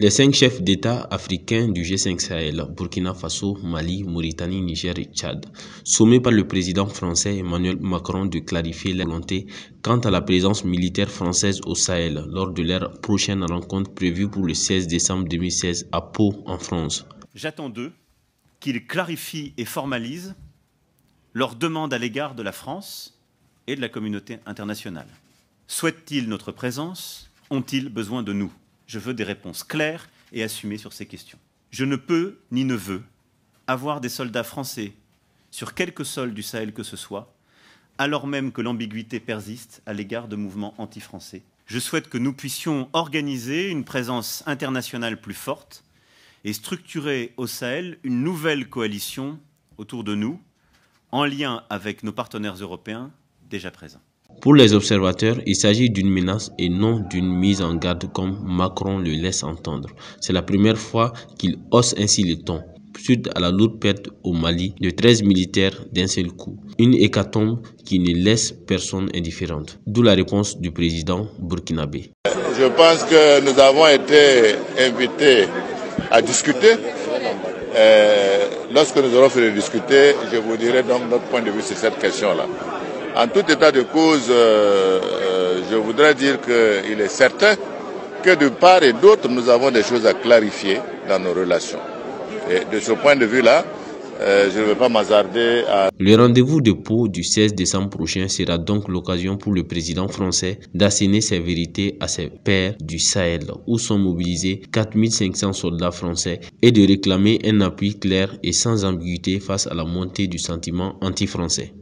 Les 5 chefs d'État africains du G5 Sahel, Burkina Faso, Mali, Mauritanie, Niger et Tchad, sommés par le président français Emmanuel Macron de clarifier leur volonté quant à la présence militaire française au Sahel lors de leur prochaine rencontre prévue pour le 16 décembre 2016 à Pau, en France. J'attends d'eux qu'ils clarifient et formalisent leur demande à l'égard de la France et de la communauté internationale. Souhaitent-ils notre présence? Ont-ils besoin de nous? Je veux des réponses claires et assumées sur ces questions. Je ne peux ni ne veux avoir des soldats français sur quelque sol du Sahel que ce soit, alors même que l'ambiguïté persiste à l'égard de mouvements anti-français. Je souhaite que nous puissions organiser une présence internationale plus forte et structurer au Sahel une nouvelle coalition autour de nous, en lien avec nos partenaires européens déjà présents. Pour les observateurs, il s'agit d'une menace et non d'une mise en garde comme Macron le laisse entendre. C'est la première fois qu'il hausse ainsi le ton, suite à la lourde perte au Mali de 13 militaires d'un seul coup. Une hécatombe qui ne laisse personne indifférente. D'où la réponse du président burkinabé. Je pense que nous avons été invités à discuter. Lorsque nous aurons fait discuter, je vous dirai donc notre point de vue sur cette question-là. En tout état de cause, je voudrais dire qu'il est certain que de part et d'autre, nous avons des choses à clarifier dans nos relations. Et de ce point de vue-là, je ne vais pas m'hasarder à... Le rendez-vous de Pau du 16 décembre prochain sera donc l'occasion pour le président français d'asséner ses vérités à ses pairs du Sahel, où sont mobilisés 4500 soldats français, et de réclamer un appui clair et sans ambiguïté face à la montée du sentiment anti-français.